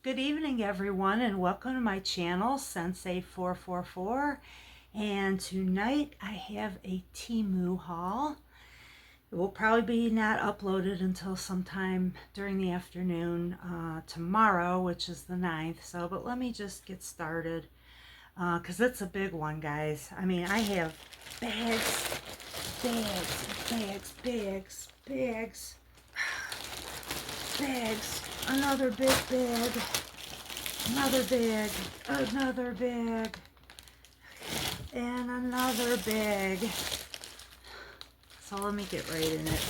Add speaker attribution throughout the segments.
Speaker 1: Good evening, everyone, and welcome to my channel, Sensei444. And tonight I have a Temu haul. It will probably be not uploaded until sometime during the afternoon tomorrow, which is the 9th. But let me just get started because it's a big one, guys. I mean, I have bags, another big bag, another bag, another bag, and another bag. So let me get right in it.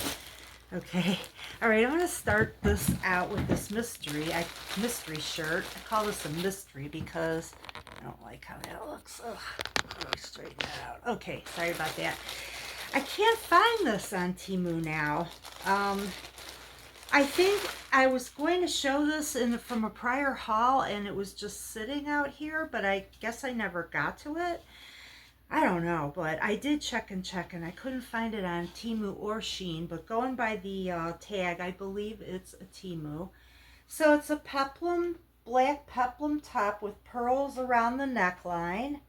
Speaker 1: Okay. All right, I'm going to start this out with this mystery shirt. I call this a mystery because I don't like how that looks. Ugh, let me straighten that out. Okay, sorry about that. I can't find this on Temu now. I think I was going to show this from a prior haul and it was just sitting out here, but I guess I never got to it. I don't know, but I did check and I couldn't find it on Temu or Shein, but going by the tag, I believe it's a Temu. So it's a black peplum top with pearls around the neckline.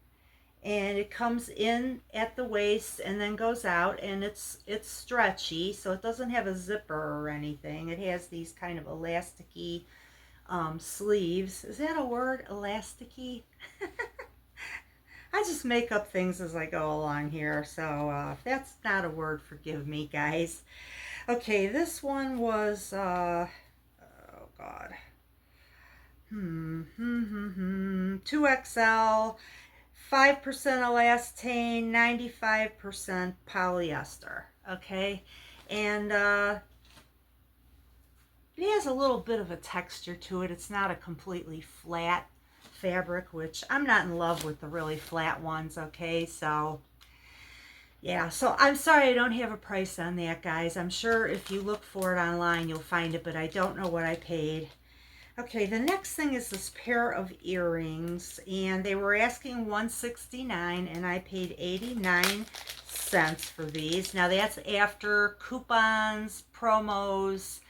Speaker 1: And it comes in at the waist and then goes out, and it's stretchy, so it doesn't have a zipper or anything. It has these kind of elasticy sleeves. Is that a word, elasticy? I just make up things as I go along here, so if that's not a word, forgive me, guys. Okay, this one was oh god, 2XL, 5% elastane, 95% polyester. Okay, and it has a little bit of a texture to it. It's not a completely flat fabric, which I'm not in love with the really flat ones. Okay, so yeah, so I'm sorry I don't have a price on that, guys. I'm sure if you look for it online you'll find it, but I don't know what I paid. Okay, the next thing is this pair of earrings, and they were asking $169 and I paid 89 cents for these. Now that's after coupons, promos,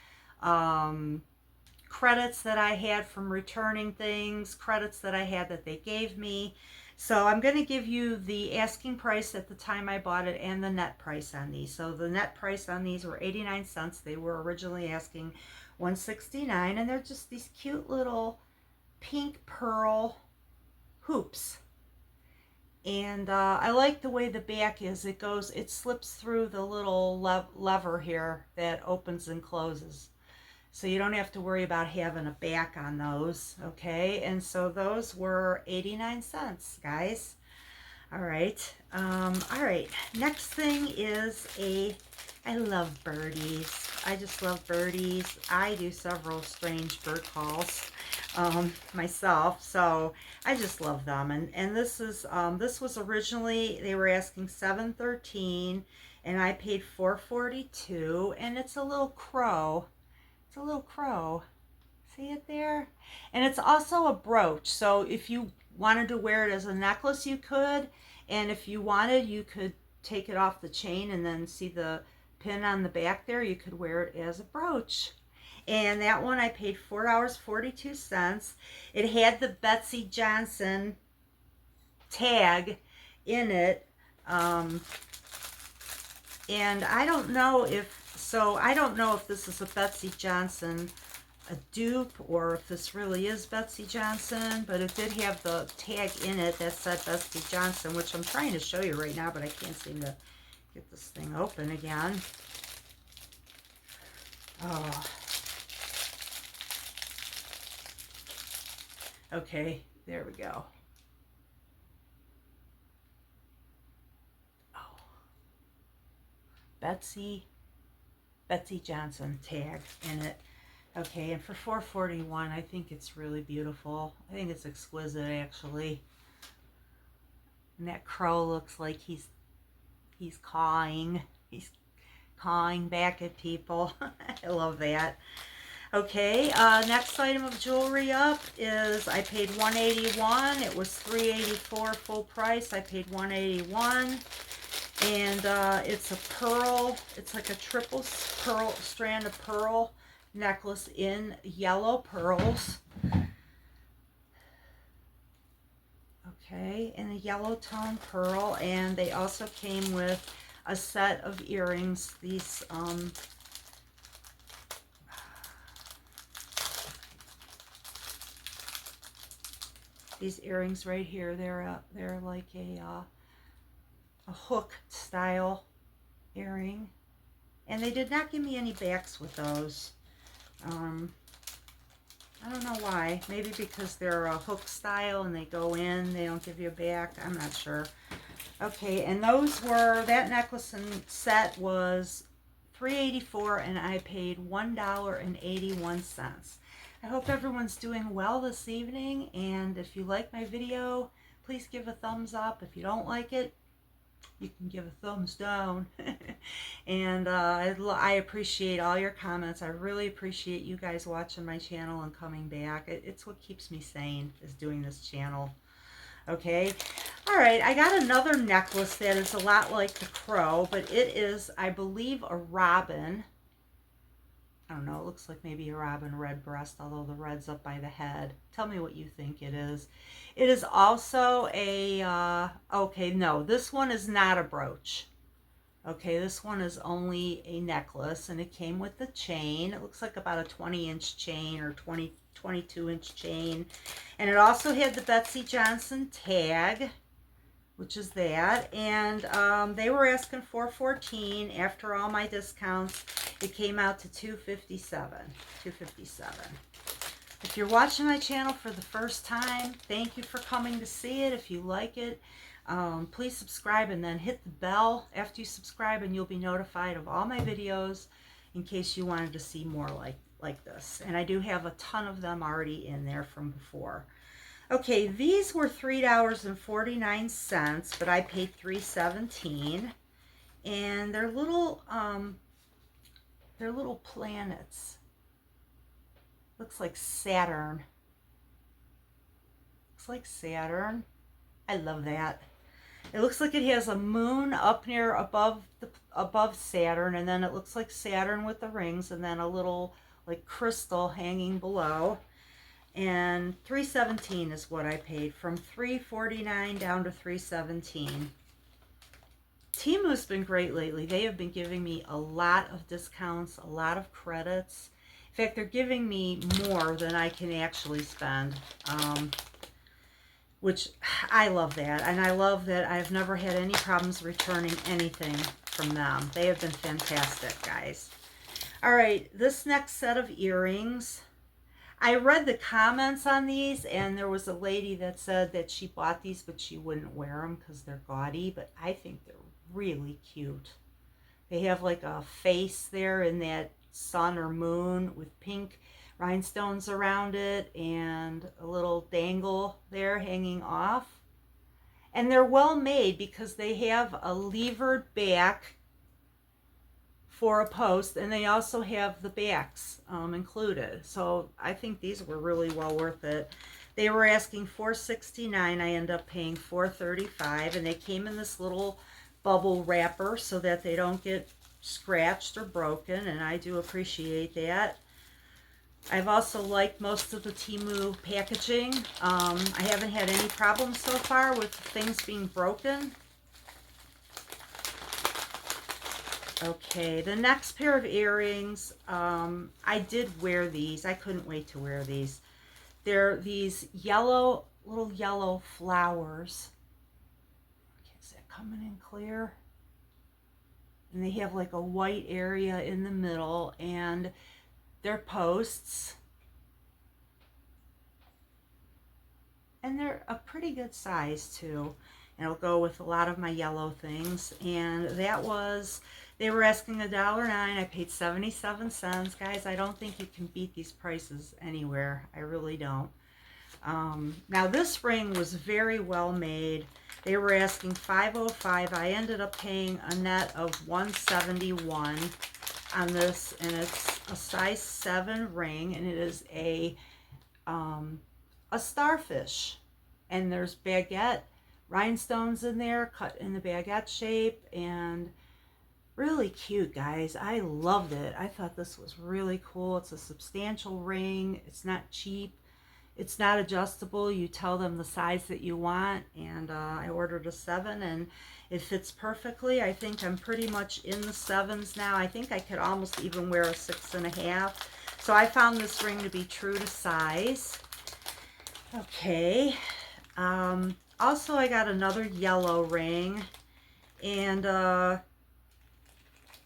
Speaker 1: credits that I had from returning things, credits that I had that they gave me. So I'm going to give you the asking price at the time I bought it and the net price on these. So the net price on these were 89 cents. They were originally asking $169, and they're just these cute little pink pearl hoops. And I like the way the back is. It slips through the little lever here that opens and closes. So you don't have to worry about having a back on those, okay? And so those were 89 cents, guys. All right. All right. Next thing is I love birdies. I just love birdies. I do several strange bird calls myself, so I just love them. And this was originally, they were asking $713 and I paid $442, and it's a little crow. It's a little crow. See it there? And it's also a brooch. So if you wanted to wear it as a necklace, you could. And if you wanted, you could take it off the chain and then see the pin on the back there. You could wear it as a brooch. And that one I paid $4.42. It had the Betsy Johnson tag in it. And I don't know if this is a Betsy Johnson a dupe or if this really is Betsy Johnson, but it did have the tag in it that said Betsy Johnson, which I'm trying to show you right now, but I can't seem to get this thing open again. Oh. Okay, there we go. Oh. Betsy Johnson tag in it. Okay, and for $441, I think it's really beautiful. I think it's exquisite, actually. And that crow looks like he's cawing. He's cawing back at people. I love that. Okay, next item of jewelry up is I paid $181. It was $384 full price. I paid $181. And it's a pearl. It's like a triple strand of pearl necklace in yellow pearls. Okay, and a yellow tone pearl, and they also came with a set of earrings. These earrings right here, they're like a hook style earring, and they did not give me any backs with those. I don't know why. Maybe because they're a hook style and they go in, they don't give you a back. I'm not sure. Okay, and that necklace and set was $3.84, and I paid $1.81. I hope everyone's doing well this evening, and if you like my video, please give a thumbs up. If you don't like it, you can give a thumbs down. And I appreciate all your comments. I really appreciate you guys watching my channel and coming back. It's what keeps me sane, is doing this channel. Okay, all right, I got another necklace that is a lot like the crow, but it is, I believe, a robin. I don't know, it looks like maybe a robin red breast, although the red's up by the head. Tell me what you think it is. It is also a, okay, no, this one is not a brooch. Okay, this one is only a necklace, and it came with the chain. It looks like about a 20-inch chain or 22-inch chain. And it also had the Betsy Johnson tag, which is that. And they were asking for $14. After all my discounts, it came out to $257. If you're watching my channel for the first time, thank you for coming to see it. If you like it, please subscribe and then hit the bell after you subscribe, and you'll be notified of all my videos in case you wanted to see more like this. And I do have a ton of them already in there from before. Okay, these were $3.49, but I paid $3.17, and they're little planets. Looks like Saturn. Looks like Saturn. I love that. It looks like it has a moon up near above Saturn, and then it looks like Saturn with the rings, and then a little like crystal hanging below. And $3.17 is what I paid, from $3.49 down to $3.17. Temu's been great lately. They have been giving me a lot of discounts, a lot of credits. In fact, they're giving me more than I can actually spend, which I love that. And I love that I've never had any problems returning anything from them. They have been fantastic, guys. All right, this next set of earrings, I read the comments on these, and there was a lady that said that she bought these, but she wouldn't wear them because they're gaudy, but I think they're really cute. They have like a face there in that sun or moon with pink rhinestones around it and a little dangle there hanging off. And they're well made because they have a levered back for a post, and they also have the backs included. So I think these were really well worth it. They were asking $4.69. I ended up paying $4.35, and they came in this little bubble wrapper so that they don't get scratched or broken, and I do appreciate that. I've also liked most of the Temu packaging. I haven't had any problems so far with things being broken. Okay, the next pair of earrings, I did wear these. I couldn't wait to wear these. They're these little yellow flowers. Okay, is that coming in clear? And they have like a white area in the middle, and they're posts. And they're a pretty good size too. And it'll go with a lot of my yellow things. And they were asking $1.09. I paid 77 cents. Guys, I don't think you can beat these prices anywhere. I really don't. Now this ring was very well made. They were asking $5.05. I ended up paying a net of $171 on this, and it's a size 7 ring, and it is a starfish, and there's baguette rhinestones in there cut in the baguette shape, and really cute, guys. I loved it. I thought this was really cool. It's a substantial ring. It's not cheap. It's not adjustable. You tell them the size that you want, and I ordered a 7, and it fits perfectly. I think I'm pretty much in the 7s now. I think I could almost even wear a 6.5. So I found this ring to be true to size. Okay. Also, I got another yellow ring, and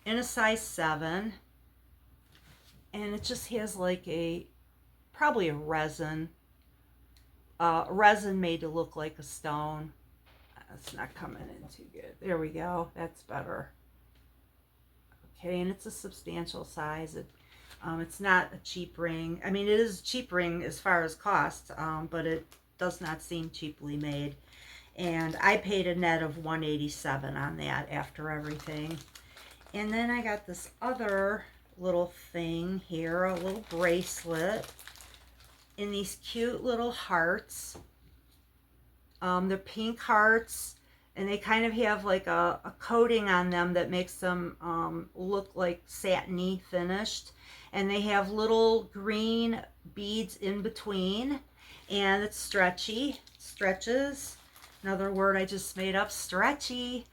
Speaker 1: in a size 7, and it just has like probably a resin made to look like a stone. That's not coming in too good. There we go. That's better. Okay, and it's a substantial size. It's not a cheap ring. I mean, it is a cheap ring as far as cost, but it does not seem cheaply made. And I paid a net of $187 on that after everything. And then I got this other little thing here, a little bracelet in these cute little hearts. They're pink hearts, and they kind of have like a coating on them that makes them look like satiny finished. And they have little green beads in between, and it's stretchy, stretches. Another word I just made up, stretchy.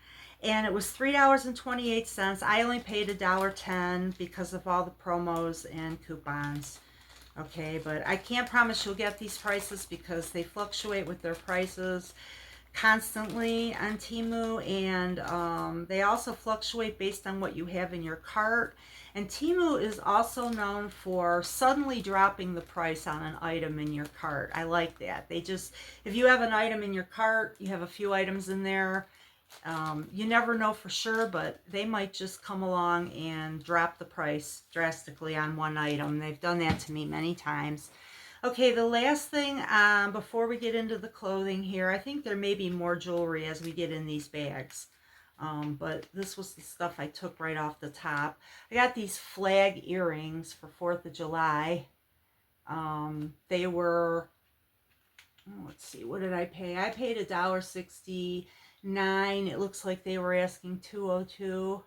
Speaker 1: And it was $3.28. I only paid $1.10 because of all the promos and coupons. Okay, but I can't promise you'll get these prices because they fluctuate with their prices constantly on Temu, and they also fluctuate based on what you have in your cart. And Temu is also known for suddenly dropping the price on an item in your cart. I like that. If you have an item in your cart, you have a few items in there, you never know for sure, but they might just come along and drop the price drastically on one item. They've done that to me many times. Okay, the last thing before we get into the clothing here, I think there may be more jewelry as we get in these bags. But this was the stuff I took right off the top. I got these flag earrings for 4th of July. They were, let's see, what did I pay? I paid $1.69. It looks like they were asking $2.02.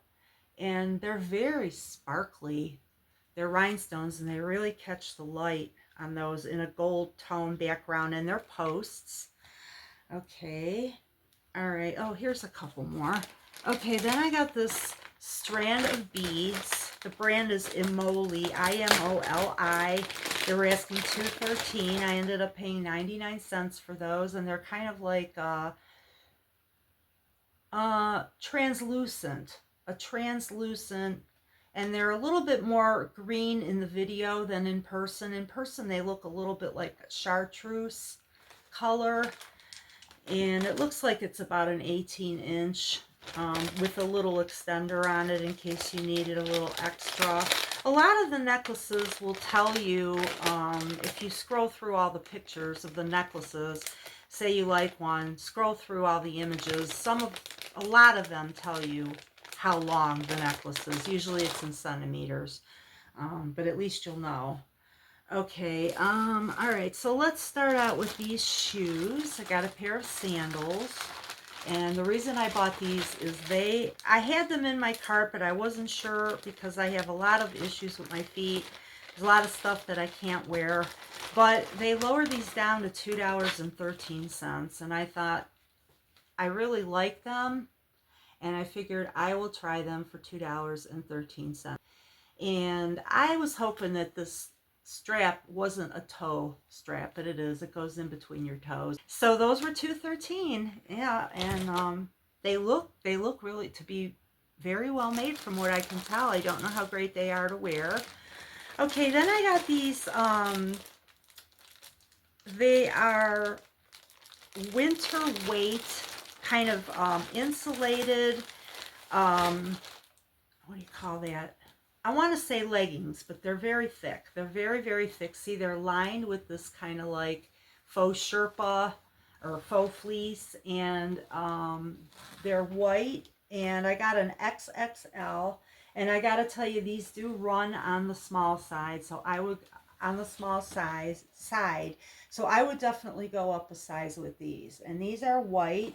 Speaker 1: And they're very sparkly. They're rhinestones, and they really catch the light on those in a gold tone background, and they're posts. Okay. All right. Oh, here's a couple more. Okay, then I got this strand of beads. The brand is Imoli, I-M-O-L-I. They were asking $2.13. I ended up paying 99 cents for those, and they're kind of like translucent. A translucent, and they're a little bit more green in the video than in person. In person, they look a little bit like chartreuse color. And it looks like it's about an 18-inch with a little extender on it in case you needed a little extra. A lot of the necklaces will tell you, if you scroll through all the pictures of the necklaces, say you like one, scroll through all the images. A lot of them tell you how long the necklace is. Usually it's in centimeters, but at least you'll know. Okay, all right, so let's start out with these shoes. I got a pair of sandals, and the reason I bought these is I had them in my cart, but I wasn't sure because I have a lot of issues with my feet. There's a lot of stuff that I can't wear, but they lowered these down to $2.13, and I thought I really like them, and I figured I will try them for $2.13. And I was hoping that this strap wasn't a toe strap, but it is. It goes in between your toes. So those were $2.13. Yeah, and they look really to be very well made from what I can tell. I don't know how great they are to wear. Okay, then I got these. They are winter weight, kind of insulated. What do you call that? I want to say leggings, but they're very thick. They're very, very thick. See, they're lined with this kind of like faux sherpa or faux fleece, and they're white, and I got an XXL, and I got to tell you, these do run on the small side, so I would, on the small side, so I would definitely go up a size with these. And these are white,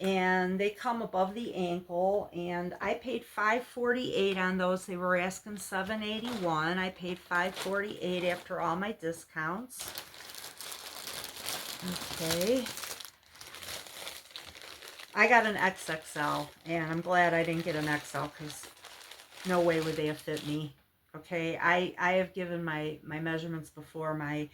Speaker 1: and they come above the ankle, and I paid $5.48 on those. They were asking $7.81. I paid $5.48 after all my discounts. Okay. I got an XXL, and I'm glad I didn't get an XL because no way would they have fit me. Okay, I have given my measurements before. My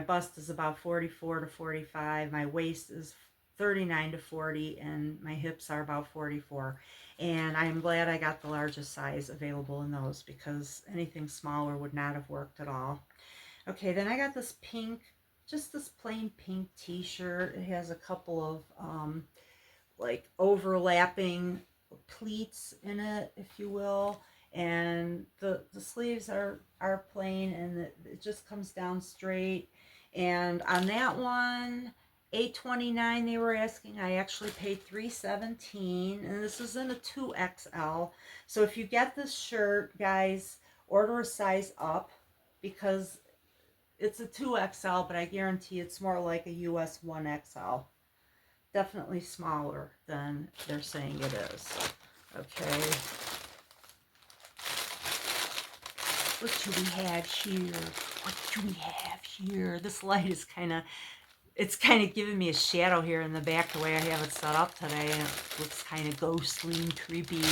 Speaker 1: bust is about 44 to 45. My waist is 39 to 40, and my hips are about 44. And I am glad I got the largest size available in those because anything smaller would not have worked at all. Okay, then I got this pink, just this plain pink t-shirt. It has a couple of like overlapping pleats in it, if you will, and the sleeves are plain, and it just comes down straight. And on that one, 829 they were asking. I actually paid 317, and this is in a 2XL. So if you get this shirt, guys, order a size up because it's a 2XL, but I guarantee it's more like a US 1XL. Definitely smaller than they're saying it is. Okay. What do we have here? What do we have here? This light is it's kind of giving me a shadow here in the back the way I have it set up today. And it looks kind of ghostly and creepy.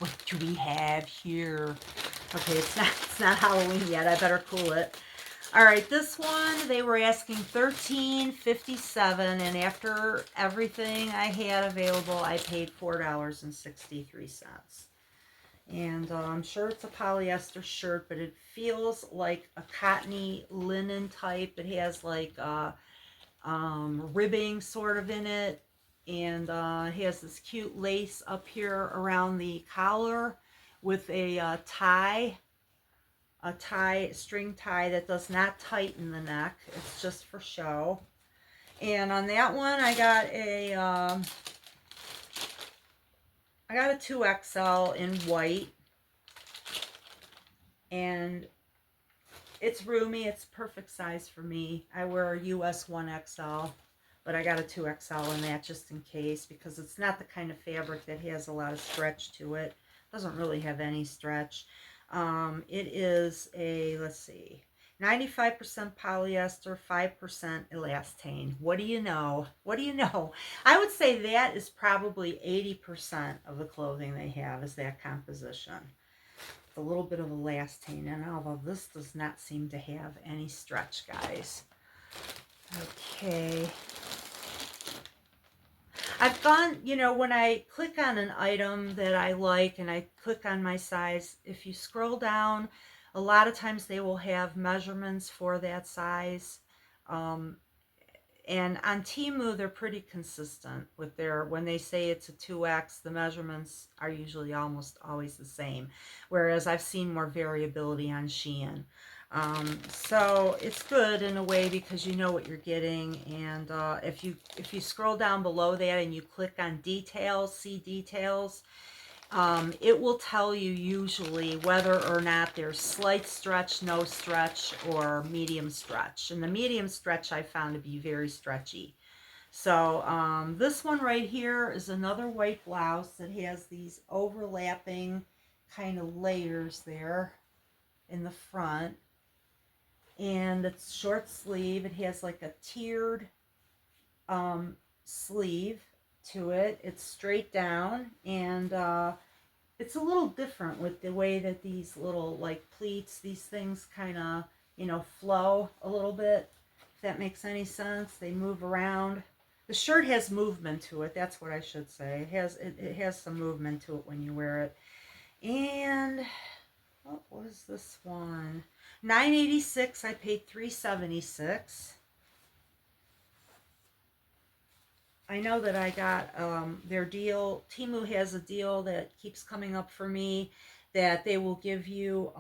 Speaker 1: What do we have here? Okay, it's not Halloween yet. I better cool it. All right, this one they were asking $13.57, and after everything I had available, I paid $4.63. And I'm sure it's a polyester shirt, but it feels like a cottony linen type. It has like ribbing sort of in it, and it has this cute lace up here around the collar with a string tie that does not tighten the neck. It's just for show. And on that one, I got a 2XL in white, and it's roomy. It's perfect size for me. I wear a US 1XL, but I got a 2XL in that just in case because it's not the kind of fabric that has a lot of stretch to it. It doesn't really have any stretch. It is let's see, 95% polyester, 5% elastane. What do you know? What do you know? I would say that is probably 80% of the clothing they have is that composition. A little bit of elastane in, although this does not seem to have any stretch, guys. Okay. I've gone, when I click on an item that I like and I click on my size, if you scroll down, a lot of times they will have measurements for that size. And on Temu, they're pretty consistent with when they say it's a 2X, the measurements are usually almost always the same. Whereas I've seen more variability on Shein. So it's good in a way because you know what you're getting. And if you scroll down below that and you click on details, see details, it will tell you usually whether or not there's slight stretch, no stretch, or medium stretch. And the medium stretch I found to be very stretchy. So this one right here is another white blouse that has these overlapping kind of layers there in the front. And it's short sleeve. It has like a tiered sleeve to it. It's straight down, and it's a little different with the way that these little like pleats, these things kind of, flow a little bit. If that makes any sense. They move around. The shirt has movement to it. That's what I should say. It has some movement to it when you wear it. And what was this one? $9.86. I paid $3.76. I know that I got their deal. Temu has a deal that keeps coming up for me that they will give you,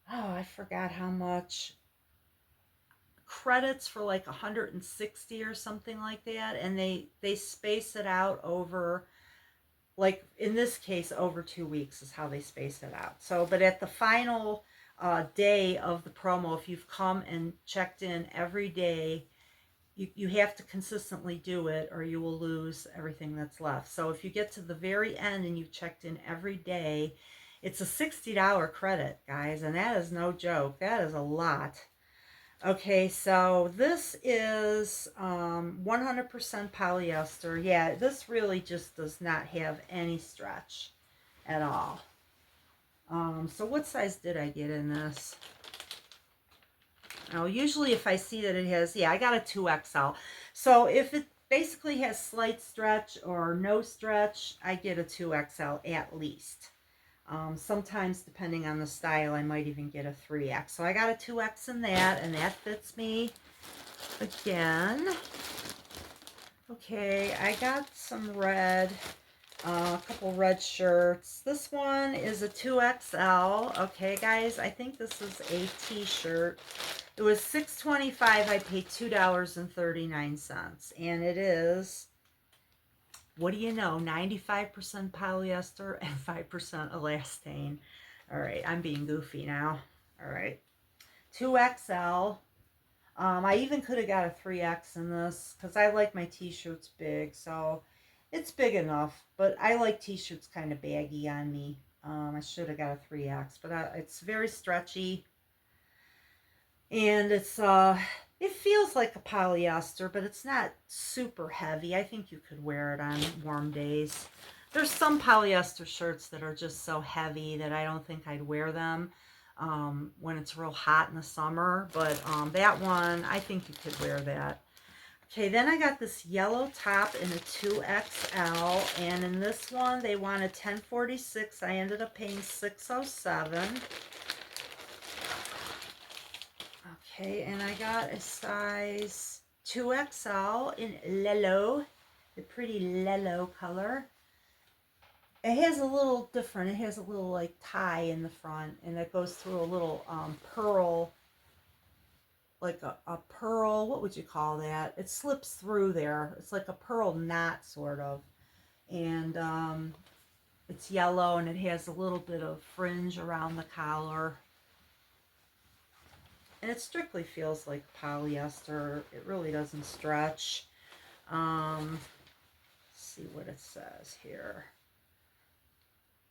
Speaker 1: I forgot how much, credits for like 160 or something like that. And they space it out over, like in this case, over 2 weeks is how they space it out. So, but at the final day of the promo, if you've come and checked in every day, you have to consistently do it or you will lose everything that's left. So if you get to the very end and you've checked in every day, it's a $60 credit, guys, and that is no joke. That is a lot. Okay, so this is 100% polyester. Yeah, this really just does not have any stretch at all. So what size did I get in this? Oh, usually if I see that it has, yeah, I got a 2XL. So if it basically has slight stretch or no stretch, I get a 2XL at least. Sometimes, depending on the style, I might even get a 3X. So I got a 2X in that, and that fits me again. Okay, I got some red, a couple red shirts. This one is a 2XL. Okay, guys, I think this is a t-shirt. It was $6.25. I paid $2.39. And it is, what do you know, 95% polyester and 5% elastane. All right, I'm being goofy now. All right, 2XL. I even could have got a 3X in this because I like my t-shirts big, so it's big enough. But I like t-shirts kind of baggy on me. I should have got a 3X, but it's very stretchy. And it feels like a polyester, but it's not super heavy. I think you could wear it on warm days. There's some polyester shirts that are just so heavy that I don't think I'd wear them when it's real hot in the summer. But that one, I think you could wear that. Okay, then I got this yellow top in a 2XL, and in this one they wanted $10.46. I ended up paying $6.07. Okay, and I got a size 2XL in Lello, the pretty Lello color. It has a little different, it has a little like tie in the front, and it goes through a little pearl, like a pearl, what would you call that? It slips through there. It's like a pearl knot, sort of. And it's yellow, and it has a little bit of fringe around the collar. And it strictly feels like polyester. It really doesn't stretch. Let's see what it says here.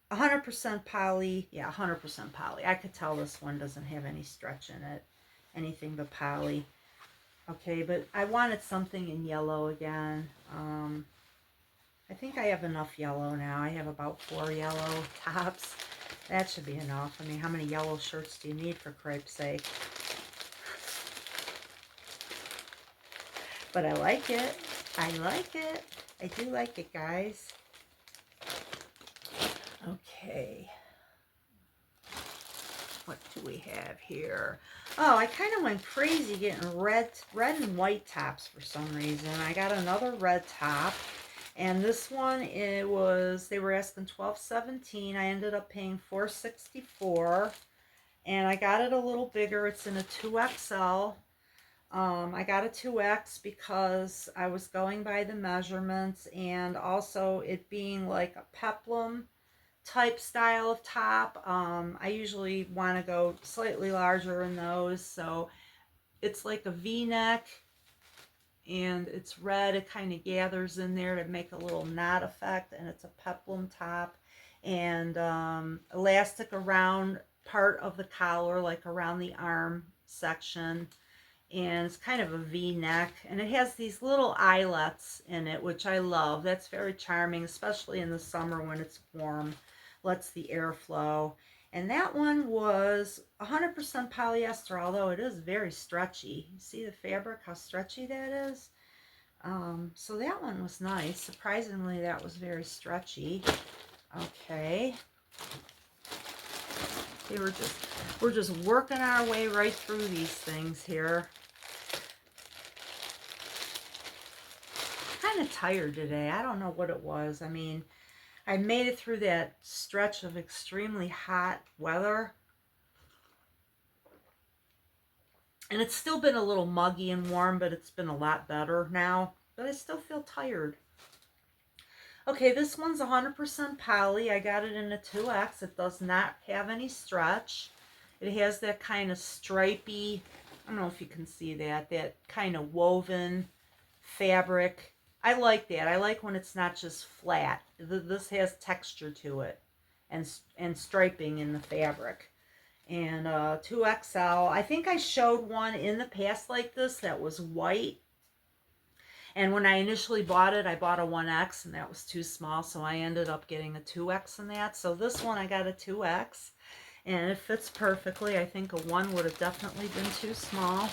Speaker 1: 100% poly. Yeah, 100% poly. I could tell this one doesn't have any stretch in it. Anything but poly. Okay, but I wanted something in yellow again. I think I have enough yellow now. I have about 4 yellow tops. That should be enough. I mean, how many yellow shirts do you need, for cripe's sake? But I like it. I like it. I do like it, guys. Okay. What do we have here? Oh, I kind of went crazy getting red and white tops for some reason. I got another red top. And this one, they were asking $12.17. I ended up paying $4.64. And I got it a little bigger. It's in a 2XL. I got a 2X because I was going by the measurements, and also it being like a peplum type style of top. I usually want to go slightly larger in those. So it's like a V-neck, and it's red. It kind of gathers in there to make a little knot effect, and it's a peplum top. And elastic around part of the collar, like around the arm section. And it's kind of a V-neck, and it has these little eyelets in it, which I love. That's very charming, especially in the summer when it's warm. Lets the air flow. And that one was 100% polyester, although it is very stretchy. You see the fabric, how stretchy that is? So that one was nice. Surprisingly, that was very stretchy. Okay. We're just working our way right through these things here. Kind of tired today. I don't know what it was. I mean, I made it through that stretch of extremely hot weather. And it's still been a little muggy and warm, but it's been a lot better now. But I still feel tired. Okay, this one's 100% poly. I got it in a 2X. It does not have any stretch. It has that kind of stripy, I don't know if you can see that kind of woven fabric. I like that. I like when it's not just flat. This has texture to it and striping in the fabric. and 2XL. I think I showed one in the past like this that was white. And when I initially bought it, I bought a 1X and that was too small. So I ended up getting a 2X in that. So this one I got a 2X and it fits perfectly. I think a 1 would have definitely been too small.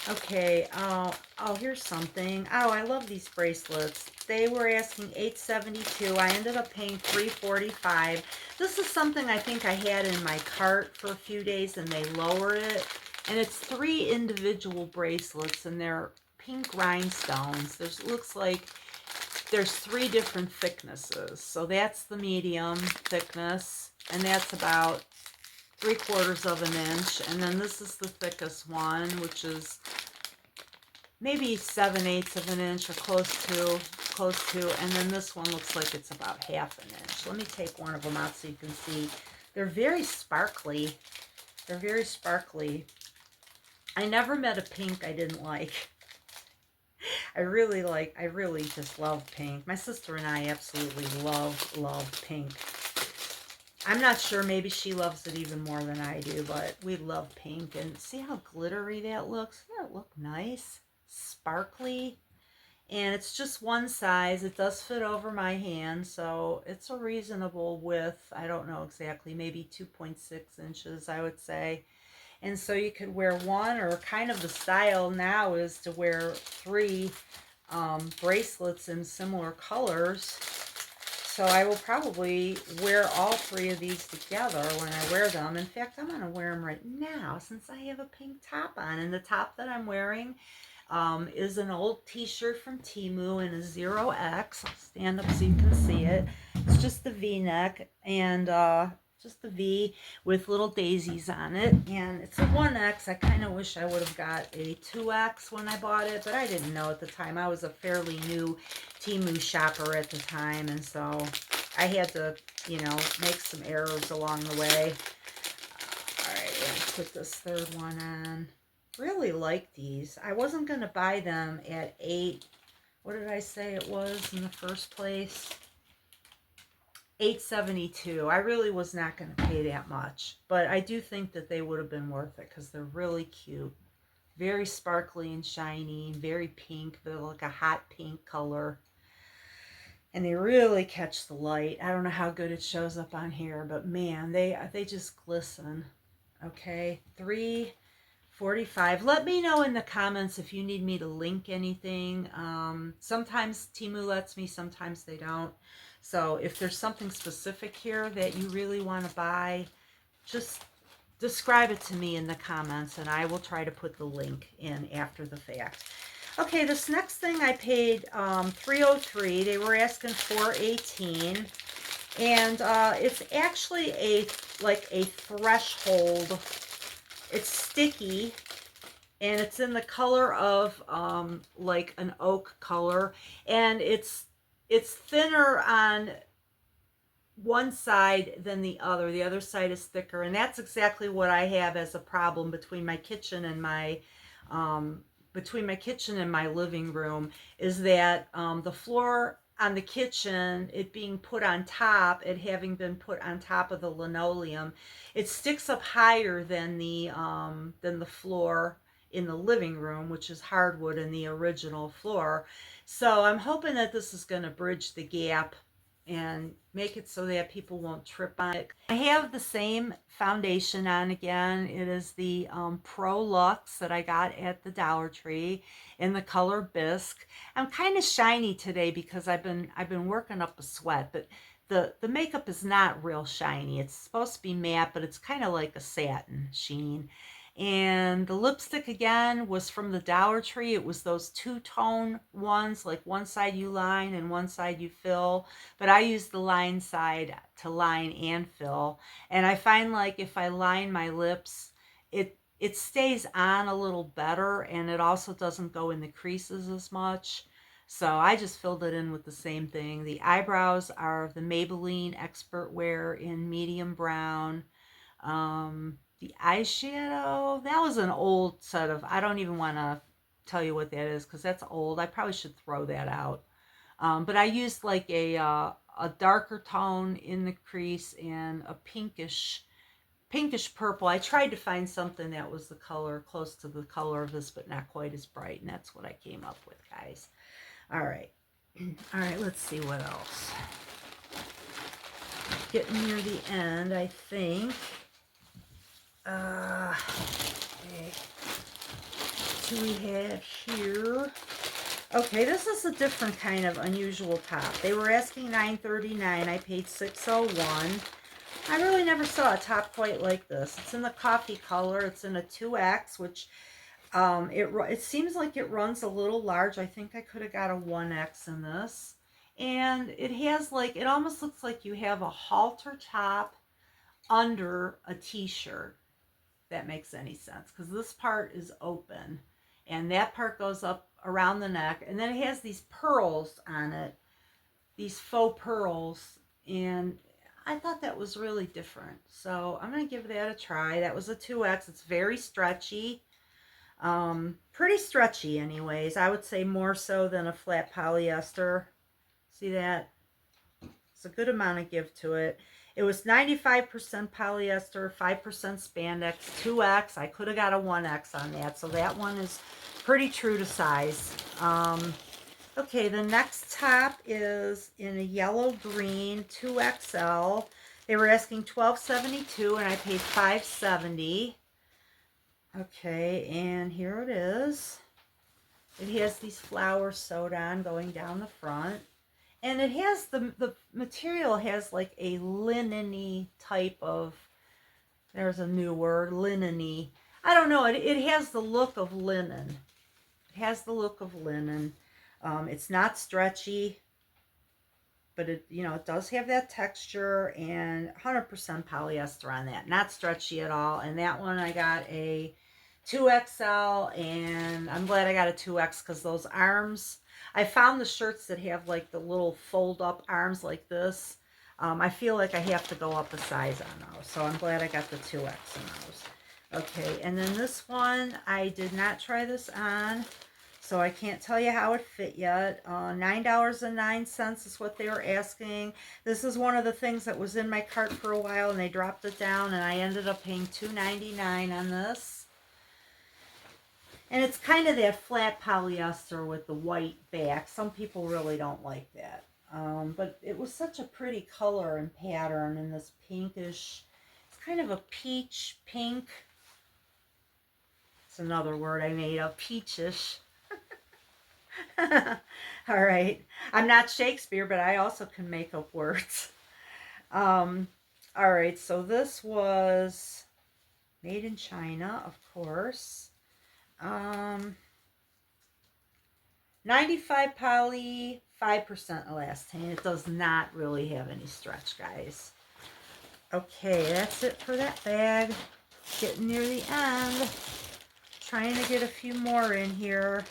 Speaker 1: Okay, oh, here's something. Oh, I love these bracelets. They were asking $8.72. I ended up paying $3.45. This is something I think I had in my cart for a few days and they lowered it. And it's 3 individual bracelets and they're pink rhinestones. There's looks like there's 3 different thicknesses. So that's the medium thickness and that's about 3/4 of an inch, and then this is the thickest one, which is maybe 7/8 of an inch or close to, and then this one looks like it's about 1/2 an inch. Let me take one of them out so you can see. They're very sparkly. They're very sparkly. I never met a pink I didn't like. I really just love pink. My sister and I absolutely love pink. I'm not sure, maybe she loves it even more than I do, but we love pink. And see how glittery that looks? Doesn't that look nice? Sparkly. And it's just one size. It does fit over my hand, so it's a reasonable width. I don't know exactly, maybe 2.6 inches, I would say. And so you could wear one, or kind of the style now is to wear 3 bracelets in similar colors. So I will probably wear all 3 of these together when I wear them. In fact, I'm going to wear them right now since I have a pink top on. And the top that I'm wearing is an old t-shirt from Temu in a 0X. I'll stand up so you can see it. It's just the V-neck and just the V with little daisies on it. And it's a 1X. I kind of wish I would have got a 2X when I bought it, but I didn't know at the time. I was a fairly new Temu shopper at the time, and so I had to, you know, make some errors along the way. All right, let's put this 3rd one on. Really like these. I wasn't going to buy them at 8. What did I say it was in the first place? $8.72. I really was not going to pay that much, but I do think that they would have been worth it because they're really cute. Very sparkly and shiny, very pink. They're like a hot pink color. And they really catch the light. I don't know how good it shows up on here, but man, they just glisten. Okay, $3.45. Let me know in the comments if you need me to link anything. Sometimes Temu lets me, sometimes they don't. So if there's something specific here that you really want to buy, just describe it to me in the comments and I will try to put the link in after the fact. Okay, this next thing I paid $3.03. They were asking $4.18. And it's actually a threshold. It's sticky and it's in the color of like an oak color, and it's thinner on one side than the other. The other side is thicker, and that's exactly what I have as a problem between my kitchen and my living room, is that the floor on the kitchen, it being put on top, it having been put on top of the linoleum, it sticks up higher than the floor in the living room, which is hardwood in the original floor. So I'm hoping that this is going to bridge the gap and make it so that people won't trip on it. I have the same foundation on again. It is the Pro Luxe that I got at the Dollar Tree in the color Bisque. I'm kind of shiny today because I've been working up a sweat, but the makeup is not real shiny. It's supposed to be matte, but it's kind of like a satin sheen. And the lipstick again was from the Dollar Tree. It was those 2-tone ones, like one side you line and one side you fill. But I use the line side to line and fill. And I find like if I line my lips, it stays on a little better, and it also doesn't go in the creases as much. So I just filled it in with the same thing. The eyebrows are the Maybelline Expert Wear in medium brown. The eyeshadow, that was an old set of, I don't even want to tell you what that is because that's old. I probably should throw that out. But I used like a darker tone in the crease and a pinkish pinkish purple. I tried to find something that was the color, close to the color of this, but not quite as bright. And that's what I came up with, guys. All right. All right, let's see what else. Getting near the end, I think. Okay. What do we have here? Okay, this is a different kind of unusual top. They were asking $9.39. I paid $6.01. I really never saw a top quite like this. It's in the coffee color. It's in a 2X, which it seems like it runs a little large. I think I could have got a 1X in this. And it has like, it almost looks like you have a halter top under a t-shirt. If that makes any sense, because this part is open and that part goes up around the neck, and then it has these pearls on it, these faux pearls, and I thought that was really different. So I'm going to give that a try. That was a 2X. It's very stretchy. Pretty stretchy anyways. I would say more so than a flat polyester. See that? It's a good amount of give to it. It was 95% polyester, 5% spandex, 2X. I could have got a 1X on that. So that one is pretty true to size. Okay, the next top is in a yellow green 2XL. They were asking $12.72 and I paid $5.70. Okay, and here it is. It has these flowers sewed on going down the front. And it has, the material has like a linen-y type of, there's a new word, linen-y. I don't know, it has the look of linen. It has the look of linen. It's not stretchy, but it, you know, it does have that texture, and 100% polyester on that. Not stretchy at all. And that one I got a 2XL, and I'm glad I got a 2X because those arms, I found the shirts that have like the little fold up arms like this. I feel like I have to go up a size on those. So I'm glad I got the 2X in those. Okay, and then this one, I did not try this on, so I can't tell you how it fit yet. $9.09 is what they were asking. This is one of the things that was in my cart for a while, and they dropped it down, and I ended up paying $2.99 on this. And it's kind of that flat polyester with the white back. Some people really don't like that. But it was such a pretty color and pattern in this pinkish, it's kind of a peach pink. It's another word I made up, peachish. All right. I'm not Shakespeare, but I also can make up words. All right. So this was made in China, of course. 95 poly, 5% elastane. It does not really have any stretch, guys. Okay, that's it for that bag. Getting near the end. Trying to get a few more in here.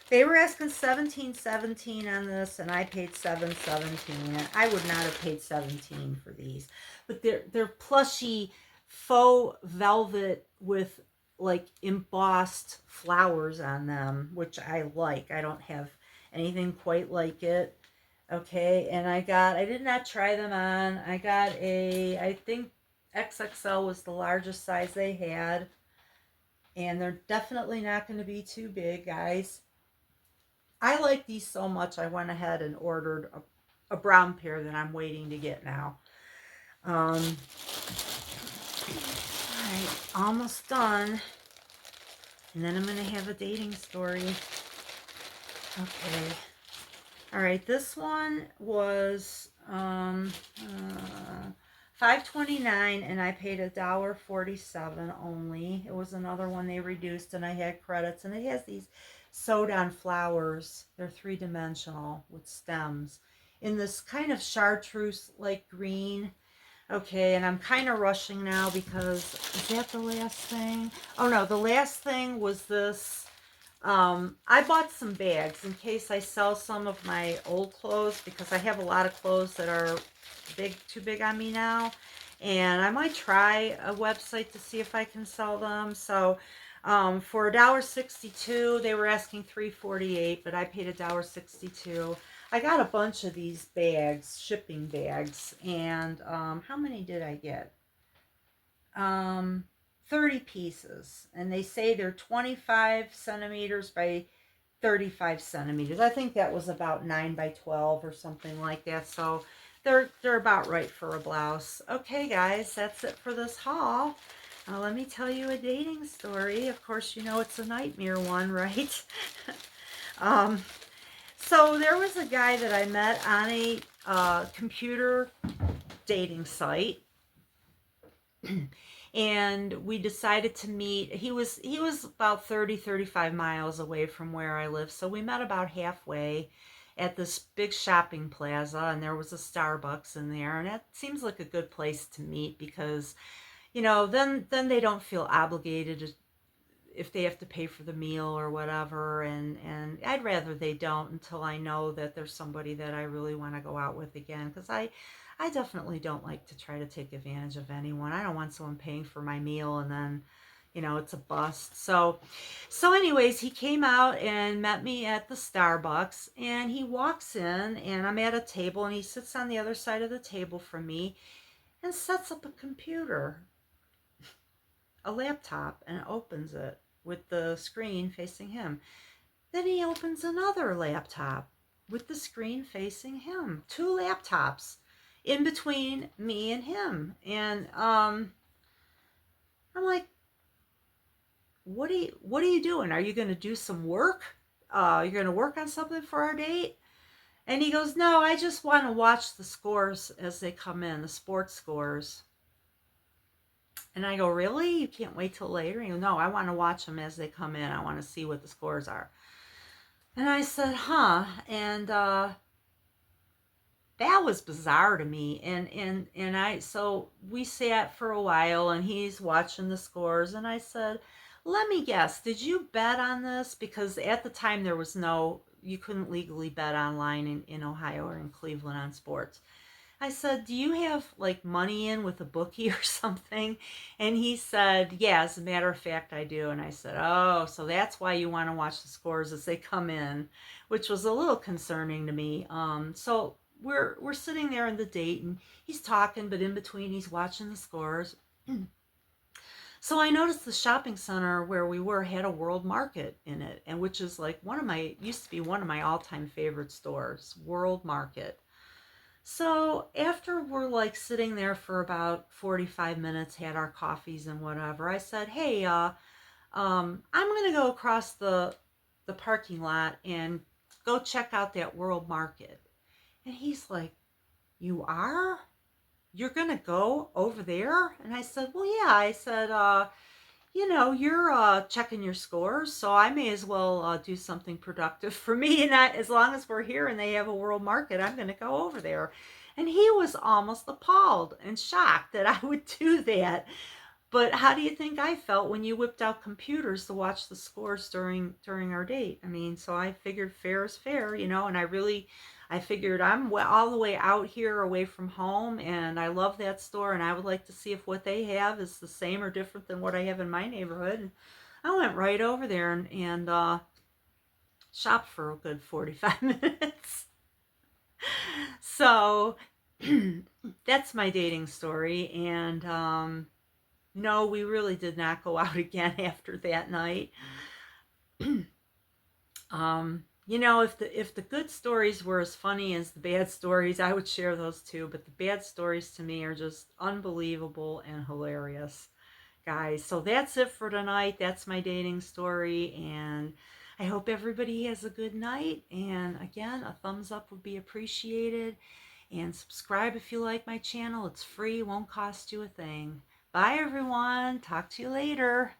Speaker 1: They were asking $17.17 on this, and I paid $7.17. I would not have paid $17 for these, but they're plushy faux velvet with like embossed flowers on them, which I like. I don't have anything quite like it. Okay, and I did not try them on. I got I think XXL was the largest size they had, and they're definitely not going to be too big, guys. I like these so much, I went ahead and ordered a brown pair that I'm waiting to get now. All right, almost done. And then I'm going to have a dating story. Okay. All right, this one was $5.29, and I paid $1.47 only. It was another one they reduced, and I had credits, and it has these sewed on flowers. They're 3-dimensional with stems in this kind of chartreuse like green. Okay, and I'm kind of rushing now because, is that the last thing? Oh no, the last thing was this. I bought some bags in case I sell some of my old clothes, because I have a lot of clothes that are too big on me now. And I might try a website to see if I can sell them. So for $1.62, they were asking $3.48, but I paid $1.62. I got a bunch of these bags, shipping bags, and how many did I get? um, 30 pieces, and they say they're 25 centimeters by 35 centimeters. I think that was about 9 by 12 or something like that. So they're about right for a blouse. Okay, guys, that's it for this haul. Let me tell you a dating story. Of course, you know it's a nightmare one, right? um, so there was a guy that I met on a computer dating site, and we decided to meet. He was about 35 miles away from where I live, so we met about halfway at this big shopping plaza, and there was a Starbucks in there, and it seems like a good place to meet because then they don't feel obligated if they have to pay for the meal or whatever, and I'd rather they don't until I know that there's somebody that I really want to go out with again, because I definitely don't like to try to take advantage of anyone. I don't want someone paying for my meal and then it's a bust. So anyways, he came out and met me at the Starbucks, and he walks in, and I'm at a table, and he sits on the other side of the table from me and sets up a computer, a laptop, and opens it with the screen facing him. Then he opens another laptop with the screen facing him. Two laptops in between me and him. And I'm like, what are you doing? Are you going to do some work? You're going to work on something for our date? And he goes, no, I just want to watch the scores as they come in, the sports scores. And I go, really? You can't wait till later? He goes, no, I want to watch them as they come in. I want to see what the scores are. And I said, huh. And that was bizarre to me. So we sat for a while, and he's watching the scores, and I said, let me guess, did you bet on this? Because at the time you couldn't legally bet online in Ohio or in Cleveland on sports. I said, do you have like money in with a bookie or something? And he said, yeah, as a matter of fact, I do. And I said, oh, so that's why you want to watch the scores as they come in, which was a little concerning to me. So we're sitting there in the date, and he's talking, but in between he's watching the scores. So I noticed the shopping center where we were had a World Market in it, and which is like used to be one of my all-time favorite stores, World Market. So after we're like sitting there for about 45 minutes, had our coffees and whatever, I said, hey, I'm gonna go across the parking lot and go check out that World Market. And he's like, you are? You're gonna go over there? And I said, well, yeah. I said, you're checking your scores, so I may as well do something productive for me. And as long as we're here and they have a World Market, I'm going to go over there. And he was almost appalled and shocked that I would do that. But how do you think I felt when you whipped out computers to watch the scores during our date? I mean, so I figured fair is fair, and I figured I'm all the way out here away from home, and I love that store, and I would like to see if what they have is the same or different than what I have in my neighborhood. And I went right over there and shopped for a good 45 minutes. So that's my dating story, and no, we really did not go out again after that night. If the good stories were as funny as the bad stories, I would share those too. But the bad stories to me are just unbelievable and hilarious, guys. So that's it for tonight. That's my dating story, and I hope everybody has a good night. And again, a thumbs up would be appreciated. And subscribe if you like my channel. It's free, won't cost you a thing. Bye, everyone. Talk to you later.